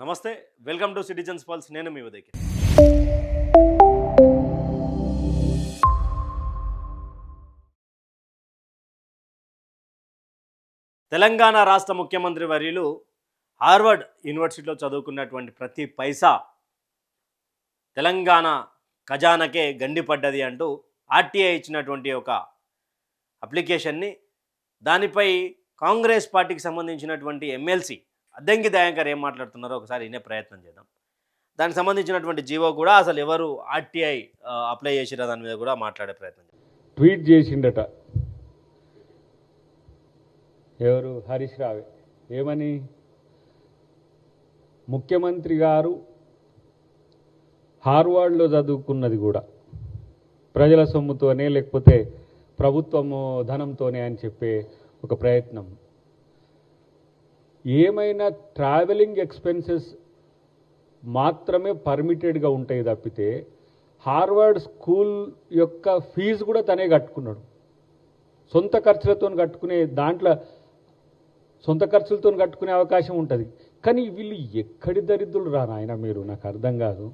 నమస్తే, welcome to citizens pulse. నేను మీ ఉదయ్. తెలంగాణ రాష్ట్ర ముఖ్యమంత్రి వర్యులు హార్వర్డ్ యూనివర్సిటీలో చదువుకున్నటువంటి ప్రతి పైసా తెలంగాణ ఖజానాకే గండిపడ్డది అంటూ ఆర్టీఐ ఇచ్చినటువంటి ఒక అప్లికేషన్ని, దానిపై కాంగ్రెస్ పార్టీకి సంబంధించినటువంటి ఎమ్మెల్సీ అద్దంకి దయాకర్ ఏం మాట్లాడుతున్నారో ఒకసారి వినే ప్రయత్నం చేద్దాం. దానికి సంబంధించినటువంటి జీవో కూడా అసలు ఎవరు ఆర్టీఐ అప్లై చేసిరా దాని మీద కూడా మాట్లాడే ప్రయత్నం చేద్దాం. ట్వీట్ చేసిండట ఎవరు, హరీష్ రావే. ఏమని? ముఖ్యమంత్రి గారు హార్వర్డ్లో చదువుకున్నది కూడా ప్రజల సొమ్ముతోనే లేకపోతే ప్రభుత్వము ధనంతోనే అని చెప్పే ఒక ప్రయత్నం. ఏమైనా ట్రావెలింగ్ ఎక్స్పెన్సెస్ మాత్రమే పర్మిటెడ్గా ఉంటాయి తప్పితే హార్వర్డ్ స్కూల్ యొక్క ఫీజు కూడా తనే కట్టుకున్నాడు. సొంత ఖర్చులతో కట్టుకునే దాంట్లో సొంత ఖర్చులతో కట్టుకునే అవకాశం ఉంటుంది. కానీ వీళ్ళు ఎక్కడి దరిద్రులు రా నాయన, మీరు నాకు అర్థం కాదు.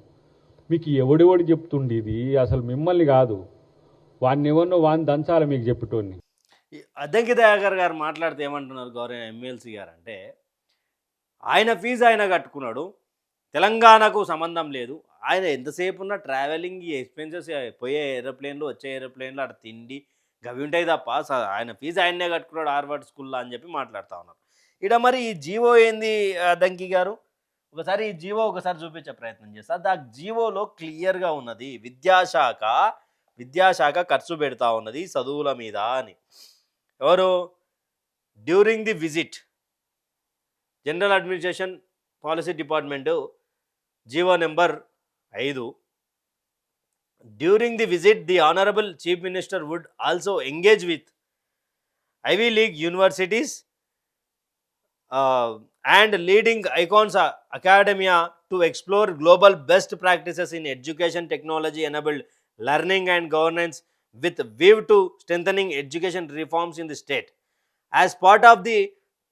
మీకు ఎవడెవడు చెప్తుండేది అసలు మిమ్మల్ని కాదు, వాడిని ఎవరినో వాడిని దంచాలి మీకు చెప్పేటోని. అద్దంకి దయాకర్ గారు మాట్లాడితే ఏమంటున్నారు గౌరవ ఎమ్మెల్సీ గారు అంటే, ఆయన ఫీజు ఆయన కట్టుకున్నాడు, తెలంగాణకు సంబంధం లేదు. ఆయన ఎంతసేపు ఉన్న ట్రావెలింగ్ ఎక్స్పెన్సెస్, పోయే ఏరోప్లేన్లు వచ్చే ఏరోప్లేన్లు అక్కడ తిండి గవి ఉంటాయి తప్ప ఆయన ఫీజు ఆయన్నే కట్టుకున్నాడు హార్వర్డ్ స్కూల్లో అని చెప్పి మాట్లాడుతూ ఉన్నారు. ఇక్కడ మరి ఈ జీవో ఏంది అద్దంకి గారు? ఒకసారి ఈ జీవో ఒకసారి చూపించే ప్రయత్నం చేస్తారు. ఆ జీవోలో క్లియర్గా ఉన్నది విద్యాశాఖ ఖర్చు పెడతా ఉన్నది చదువుల మీద అని. ఎవరు? During the visit general administration policy department GO number 5. During the visit, the Honorable Chief Minister would also engage with Ivy League universities and leading icons academia to explore global best practices in education technology enabled learning and governance with view to strengthening education reforms in the state. As part of the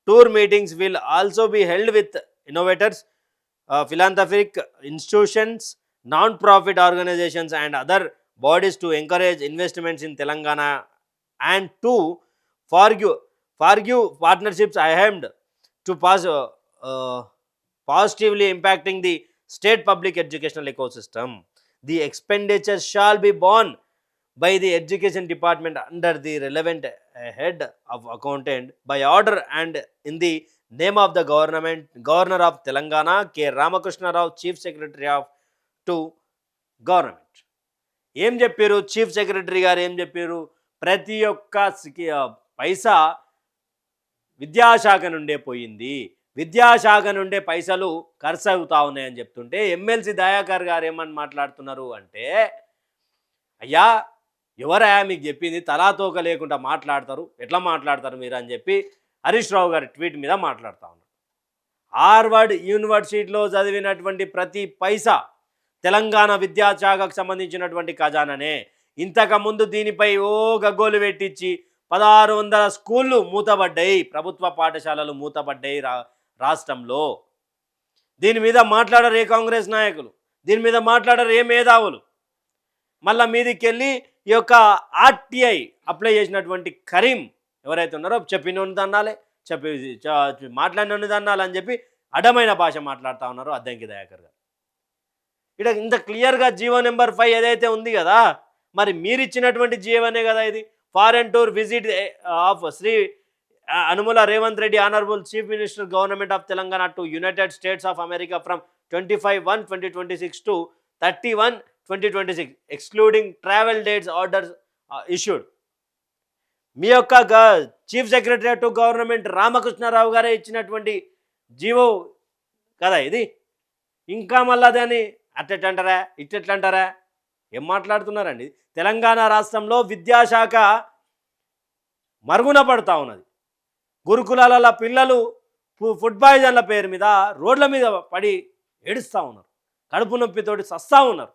tour, meetings will also be held with innovators, philanthropic institutions, non-profit organizations and other bodies to encourage investments in Telangana and to forge partnerships aimed to positively impacting the state public educational ecosystem. The expenditure shall be borne by the Education Department under the relevant head of accountant by order and in the name of the Governor of Telangana, K. Ramakrishna Rao, Chief Secretary of to government. ఏం చెప్పారు chief secretary గారు? ఏం చెప్పారు? ప్రతి ఒక్క పైసా విద్యాశాఖ నుండే పోయింది, విద్యాశాఖ నుండే పైసలు ఖర్చు అవుతా ఉన్నాయని చెప్తుంటే ఎమ్మెల్సీ దయాకర్ గారు ఏమని మాట్లాడుతున్నారు అంటే, అయ్యా ఎవరయ్యా మీకు చెప్పింది? తలాతోక లేకుండా మాట్లాడతారు, ఎట్లా మాట్లాడతారు మీరు అని చెప్పి హరీష్ రావు గారి ట్వీట్ మీద మాట్లాడుతూ ఉన్నారు. హార్వర్డ్ యూనివర్సిటీలో చదివినటువంటి ప్రతి పైసా తెలంగాణ విద్యాశాఖకు సంబంధించినటువంటి ఖజానానే. ఇంతకుముందు దీనిపై గగ్గోలు పెట్టించి 1600 స్కూళ్ళు మూతబడ్డాయి, ప్రభుత్వ పాఠశాలలు మూతబడ్డాయి రాష్ట్రంలో. దీని మీద మాట్లాడరు ఏ కాంగ్రెస్ నాయకులు, దీని మీద మాట్లాడరు ఏ మేధావులు. మళ్ళీ మీదికి వెళ్ళి ఈ యొక్క ఆర్టీఐ అప్లై చేసినటువంటి కరీం ఎవరైతే ఉన్నారో చెప్పినోని దన్నాలే, మాట్లాడినోని దన్నాలని చెప్పి అడ్డమైన భాష మాట్లాడుతూ ఉన్నారు అద్దంకి దయాకర్ గారు. ఇక్కడ ఇంత క్లియర్గా జీవో నెంబర్ 5 ఏదైతే ఉంది కదా, మరి మీరు ఇచ్చినటువంటి జీవోనే కదా ఇది. Foreign tour visit of Shri Anumula Revanth Reddy honourable chief minister government of Telangana to United States of America from 25/1/2026 to 30/1/2026 excluding travel dates orders issued. మీ యొక్క chief secretary to government Ramakrishna Rao గారే ఇచ్చినటువంటి జీవో కదా ఇది. ఇంకా మళ్ళా దాన్ని అట్టెట్లంటారా ఇట్టెట్లంటారా? ఏం మాట్లాడుతున్నారండి? తెలంగాణ రాష్ట్రంలో విద్యాశాఖ మరుగున పడుతూ ఉన్నది. గురుకులాల పిల్లలు ఫుడ్ పాయిజన్ల పేరు మీద రోడ్ల మీద పడి ఏడుస్తూ ఉన్నారు, కడుపు నొప్పితోటి సస్తూ ఉన్నారు.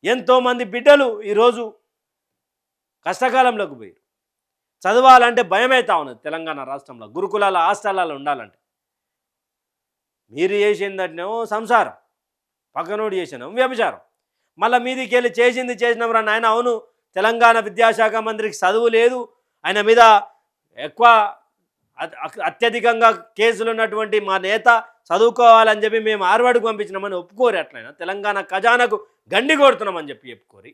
ఎంతోమంది బిడ్డలు ఈరోజు కష్టకాలంలోకి పోయి చదవాలంటే భయమవుతా ఉన్నది తెలంగాణ రాష్ట్రంలో, గురుకులాల హాస్టల్లో ఉండాలంటే. మీరు చేసిందటేమో సంసారం, పక్కనోడు చేసినాం వ్యభిచారం. మళ్ళీ మీదికి వెళ్ళి చేసింది చేసినాం రా నాయన. అవును, తెలంగాణ విద్యాశాఖ మంత్రికి చదువు లేదు, ఆయన మీద ఎక్కువ అత్యధికంగా కేసులు ఉన్నటువంటి మా నేత చదువుకోవాలని చెప్పి మేము హార్వర్డ్కి పంపించినామని ఒప్పుకోరు. ఎట్లయినా తెలంగాణ ఖజానాకు గండి కొడుతున్నామని చెప్పి చెప్పుకోరి.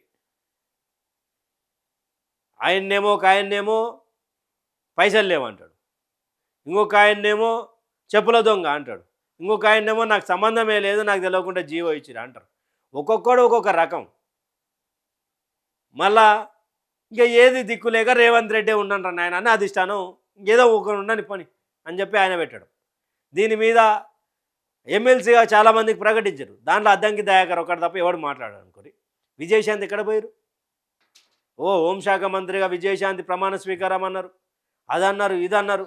ఆయన్నేమో పైసలు లేవంటాడు, ఇంకొక ఆయన్నేమో చెప్పుల దొంగ అంటాడు, ఇంకొక ఆయన్నేమో నాకు సంబంధమే లేదు, నాకు తెలియకుండా జీవో ఇచ్చిరా అంటారు. ఒక్కొక్కడు ఒక్కొక్క రకం. మళ్ళా ఇంకా ఏది దిక్కులేక రేవంత్ రెడ్డి ఉండంటారు నాయన అని అధిష్టానం ఏదో ఒకరు ఉండని పని అని చెప్పి ఆయన పెట్టాడు. దీని మీద ఎమ్మెల్సీగా చాలామందికి ప్రకటించారు. దాంట్లో అద్దంకి దయాకర్ ఒకటి తప్ప ఎవడు మాట్లాడారు అనుకోరి. విజయశాంతి ఎక్కడ పోయారు? హోంశాఖ మంత్రిగా విజయశాంతి ప్రమాణ స్వీకారం అన్నారు, అదన్నారు, ఇదన్నారు,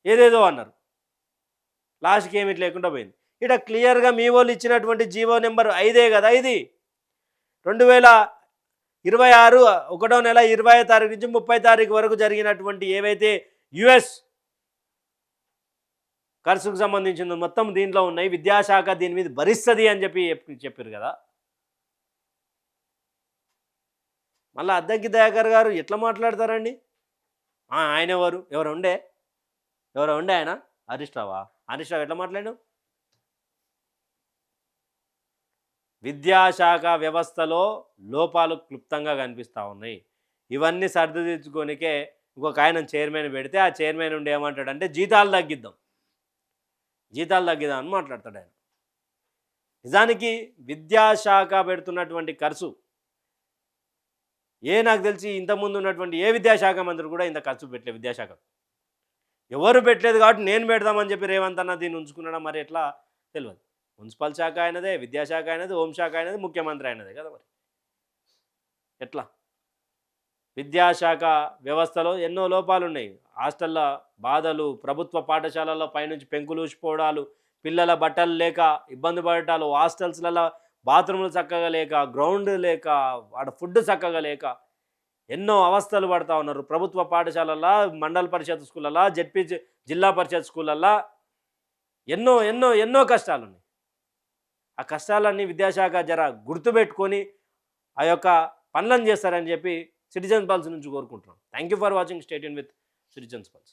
ఏదేదో అన్నారు. లాస్ట్కి ఏమిటి లేకుండా పోయింది. ఇక్కడ క్లియర్గా మీ వాళ్ళు ఇచ్చినటువంటి జీవో నెంబర్ 5 కదా ఇది. 2026 1వ నెల 20వ తారీఖు నుంచి 30వ తారీఖు వరకు జరిగినటువంటి ఏవైతే యుఎస్ ఖర్చుకు సంబంధించిందో మొత్తం దీంట్లో ఉన్నాయి. విద్యాశాఖ దీని మీద భరిస్తుంది అని చెప్పారు కదా. మళ్ళీ అద్దంకి దయాకర్ గారు ఎట్లా మాట్లాడతారండి? ఆయన ఎవరు ఉండే ఆయన హరీష్ రావు ఎట్లా మాట్లాడాడు? విద్యాశాఖ వ్యవస్థలో లోపాలు క్లుప్తంగా కనిపిస్తూ ఉన్నాయి. ఇవన్నీ సర్దిదిద్దుకోనికే ఇంకొక ఆయన చైర్మన్ పెడితే ఆ చైర్మన్ ఉండి ఏమంటాడంటే జీతాలు తగ్గిద్దాం అని మాట్లాడతాడు ఆయన. నిజానికి విద్యాశాఖ పెడుతున్నటువంటి ఖర్చు నాకు తెలిసి ఇంతకుముందు ఉన్నటువంటి ఏ విద్యాశాఖ మంత్రి కూడా ఇంత ఖర్చు పెట్టలేదు. విద్యాశాఖ ఎవరు పెట్టలేదు కాబట్టి నేను పెడదామని చెప్పి రేవంత్ అన్న దీన్ని ఉంచుకున్నాడా మరి ఎట్లా తెలియదు. మున్సిపల్ శాఖ అయినదే, విద్యాశాఖ అయినది, హోంశాఖ అయినది, ముఖ్యమంత్రి అయినదే కదా. మరి ఎట్లా? విద్యాశాఖ వ్యవస్థలో ఎన్నో లోపాలు ఉన్నాయి. హాస్టల్లో బాధలు, ప్రభుత్వ పాఠశాలల్లో పైనుంచి పెంకులు ఊసిపోవడాలు, పిల్లల బట్టలు లేక ఇబ్బంది పడటాలు, హాస్టల్స్లలో బాత్రూములు చక్కగా లేక, గ్రౌండ్ లేక, వాడు ఫుడ్ చక్కగా లేక ఎన్నో అవస్థలు పడుతూ ఉన్నారు. ప్రభుత్వ పాఠశాలల్లో, మండల పరిషత్ స్కూళ్ళల్లో, జిల్లా పరిషత్ స్కూళ్ళల్లో ఎన్నో ఎన్నో ఎన్నో కష్టాలు ఉన్నాయి. ఆ కష్టాలన్నీ విద్యాశాఖ జర గుర్తుపెట్టుకొని ఆ యొక్క పనులను చేస్తారని చెప్పి సిటిజన్స్ పల్స్ నుంచి కోరుకుంటున్నాం. Thank you for watching. Stay tune with citizens pulse.